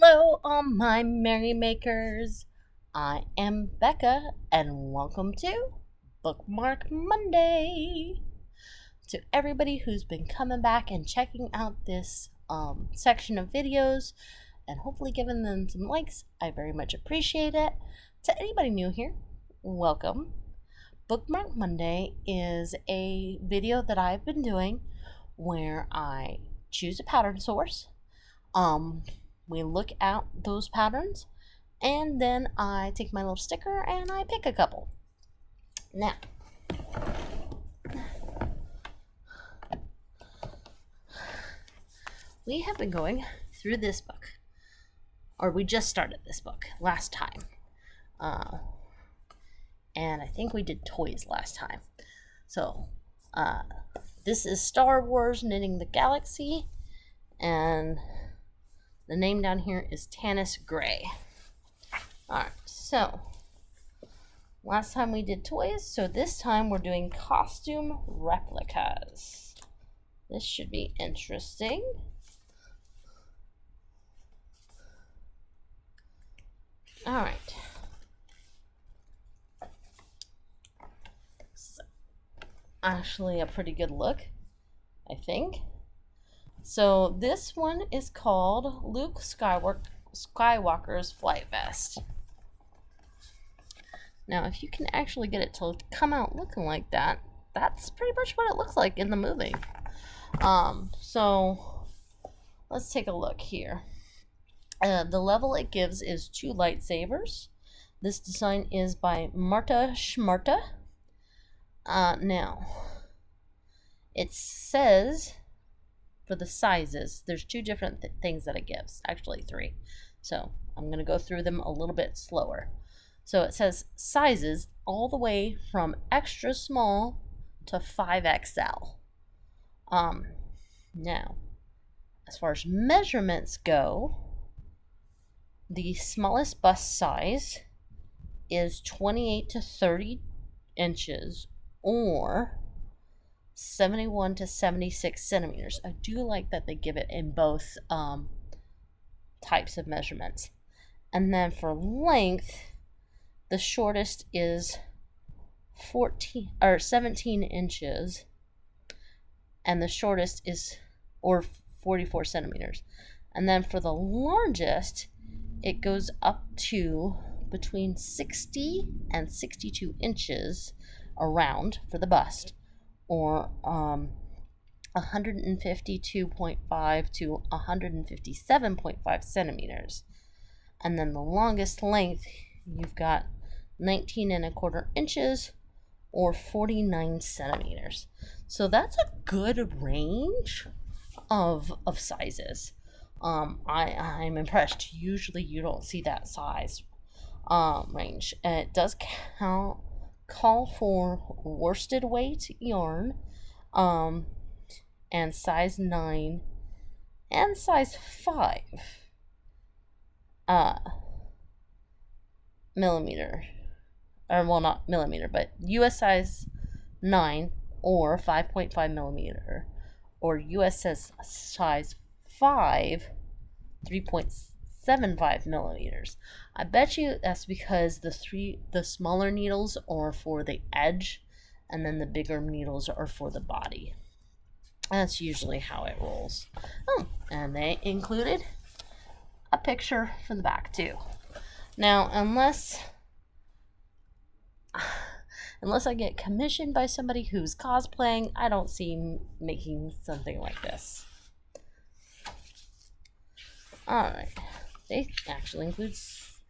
Hello, all my merrymakers. I am Becca, and welcome to Bookmark Monday. To everybody who's been coming back and checking out this section of videos and hopefully giving them some likes, I very much appreciate it. To anybody new here, welcome. Bookmark Monday is a video that I've been doing where I choose a pattern source. We look at those patterns, and then I take my little sticker and I pick a couple. Now, we have been going through this book, or we just started this book last time. And I think we did toys last time. So, this is Star Wars Knitting the Galaxy, and the name down here is Tanis Gray. Alright, so last time we did toys, so this time we're doing costume replicas. This should be interesting. Alright. So, actually a pretty good look, I think. So this one is called Luke Skywalker's Flight Vest. Now, if you can actually get it to come out looking like that, that's pretty much what it looks like in the movie. So let's take a look here. The level it gives is 2 lightsabers. This design is by Marta Schmarta. Now, it says for the sizes, there's 2 different things that it gives. Actually, 3. So I'm going to go through them a little bit slower. So it says sizes all the way from extra small to 5XL. Now, as far as measurements go, the smallest bust size is 28 to 30 inches or 71 to 76 centimeters. I do like that they give it in both types of measurements. And then for length, the shortest is 17 inches, and the shortest is 44 centimeters. And then for the largest, it goes up to between 60 and 62 inches around for the bust, or 152.5 to 157.5 centimeters. And then the longest length, you've got 19.25 inches or 49 centimeters. So that's a good range of sizes. I'm impressed. Usually you don't see that size range. And it does call for worsted weight yarn, and size 9 and size 5 millimeter, or well, not millimeter, but US size 9 or 5.5 millimeter, or US size 5 3.75 millimeters. I bet you that's because the smaller needles are for the edge, and then the bigger needles are for the body. That's usually how it rolls. Oh, and they included a picture for the back too. Now, unless I get commissioned by somebody who's cosplaying, I don't see making something like this. Alright, they actually includes.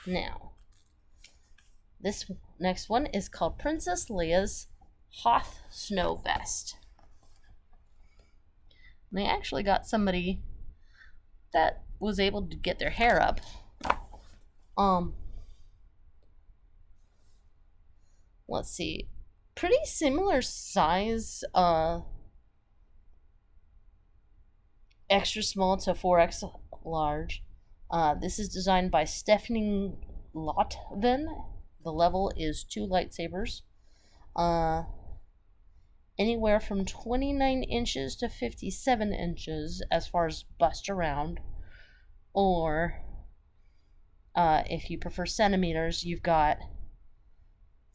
Now, this next one is called Princess Leia's Hoth Snow Vest. And they actually got somebody that was able to get their hair up. Let's see. Pretty similar size, extra small to 4X large. This is designed by Stephanie Lotvin. The level is 2 lightsabers. Anywhere from 29 inches to 57 inches as far as bust around. or if you prefer centimeters, you've got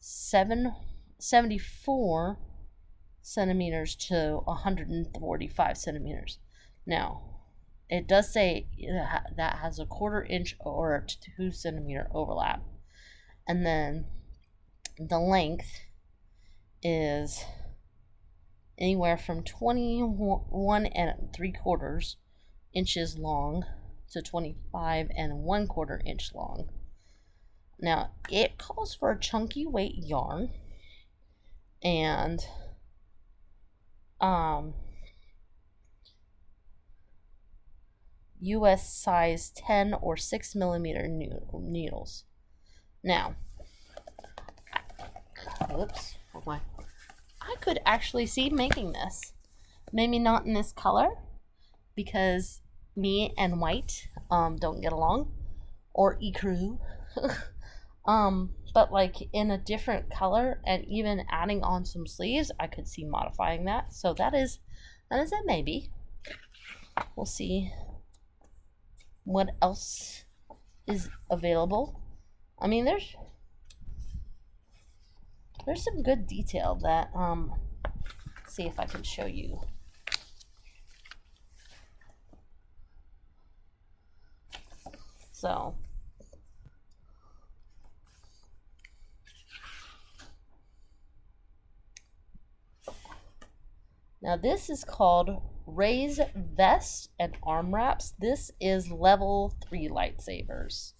74 centimeters to 145 centimeters. Now, it does say that has a 1/4 inch or a 2 centimeter overlap. And then the length is anywhere from 21 3/4 inches long to 25 1/4 inch long. Now, it calls for a chunky weight yarn, and US size 10 or 6 millimeter needles. Now, whoops, I could actually see making this. Maybe not in this color, because me and white don't get along, or ecru. But like in a different color, and even adding on some sleeves, I could see modifying that. So that is a maybe. We'll see what else is available. I mean, there's some good detail that let's see if I can show you. So now this is called Raise Vest and Arm Wraps. This is level 3 lightsabers.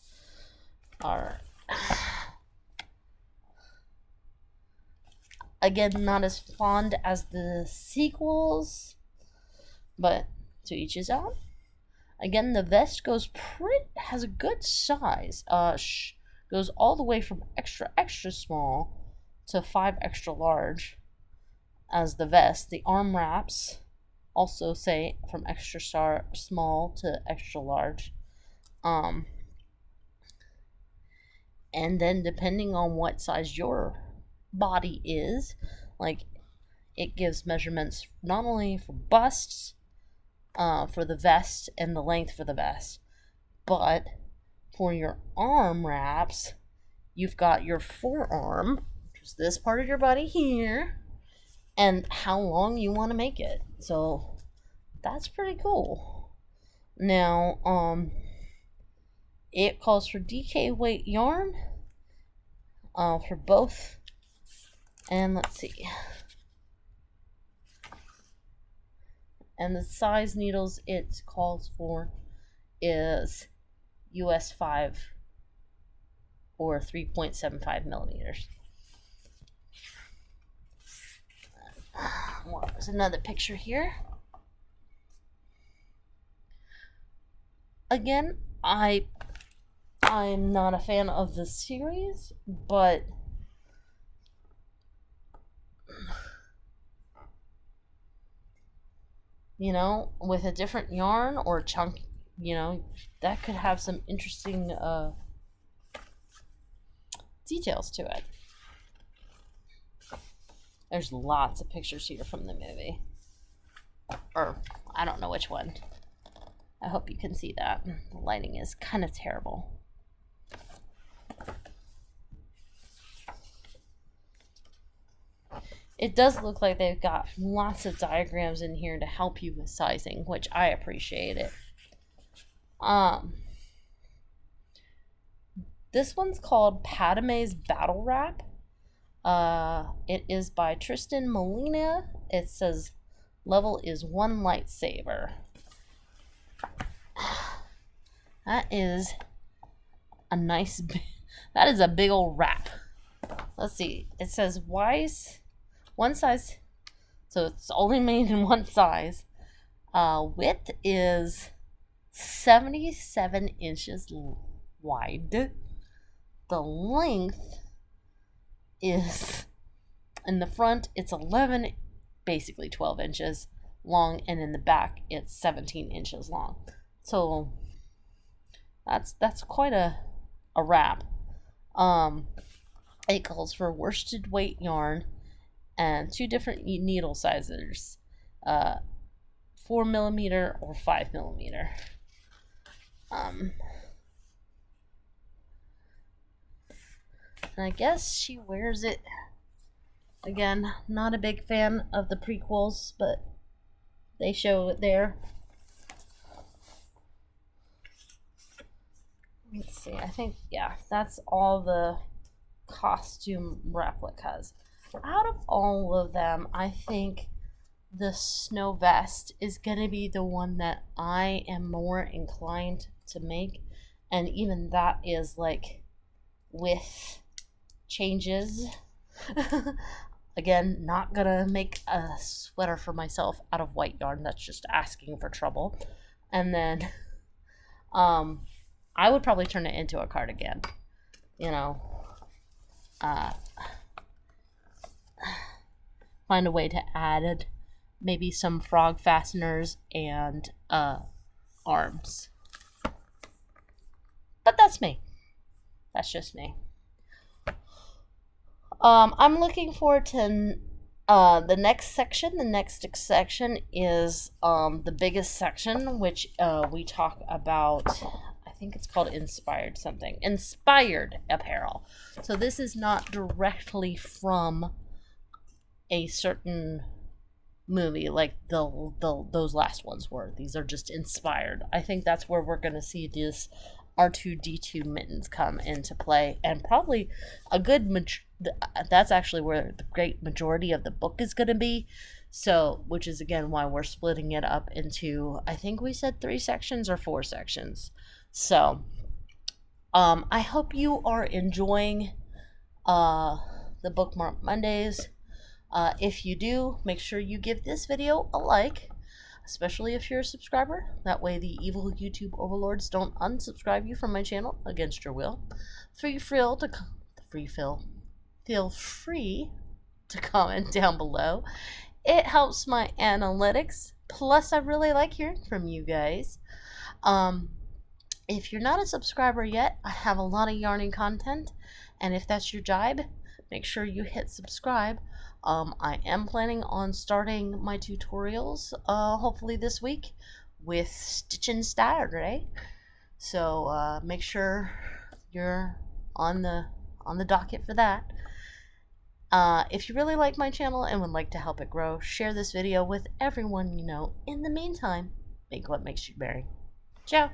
Again, not as fond as the sequels, but to each his own. Again, the vest has a good size. Goes all the way from extra small to 5 extra large as the vest. The arm wraps also say from extra small to extra large. And then depending on what size your body is, like, it gives measurements not only for busts, for the vest and the length for the vest, but for your arm wraps, you've got your forearm, which is this part of your body here, and how long you want to make it. So that's pretty cool. Now, it calls for DK weight yarn for both. And let's see. And the size needles it calls for is US 5 or 3.75 millimeters. There's another picture here. Again, I'm not a fan of the series, but you know, with a different yarn or chunk, you know, that could have some interesting details to it. There's lots of pictures here from the movie. Or, I don't know which one. I hope you can see that. The lighting is kind of terrible. It does look like they've got lots of diagrams in here to help you with sizing, which I appreciate it. This one's called Padme's Battle Wrap. It is by Tristan Molina. It says level is 1 lightsaber. That is a nice, that is a big old wrap. Let's see. It says one size, so it's only made in one size. Width is 77 inches wide. The length is, in the front, it's 11, basically 12 inches long, and in the back, it's 17 inches long. So that's quite a wrap. It calls for worsted weight yarn and 2 different needle sizes, 4 millimeter or 5 millimeter. And I guess she wears it. Again, not a big fan of the prequels, but they show it there. Let's see, I think, yeah, that's all the costume replicas. Out of all of them, I think the snow vest is going to be the one that I am more inclined to make. And even that is like with changes. Again, not gonna make a sweater for myself out of white yarn. That's just asking for trouble. And then I would probably turn it into a cardigan. You know, find a way to add maybe some frog fasteners and arms. But that's me. That's just me. I'm looking forward to the next section. The next section is the biggest section, which we talk about. I think it's called inspired something. Inspired apparel. So this is not directly from a certain movie like those last ones were. These are just inspired. I think that's where we're going to see this R2-D2 mittens come into play, and probably a good that's actually where the great majority of the book is going to be. So, which is again why we're splitting it up into, I think we said 3 sections or 4 sections. So, I hope you are enjoying the Bookmark Mondays. If you do, make sure you give this video a like, especially if you're a subscriber. That way the evil YouTube overlords don't unsubscribe you from my channel against your will. Feel free to comment down below. It helps my analytics. Plus, I really like hearing from you guys. If you're not a subscriber yet, I have a lot of yarning content, and if that's your jibe, make sure you hit subscribe. I am planning on starting my tutorials hopefully this week with Stitchin' Saturday. So make sure you're on the docket for that. If you really like my channel and would like to help it grow, share this video with everyone you know. In the meantime, make what makes you merry. Ciao.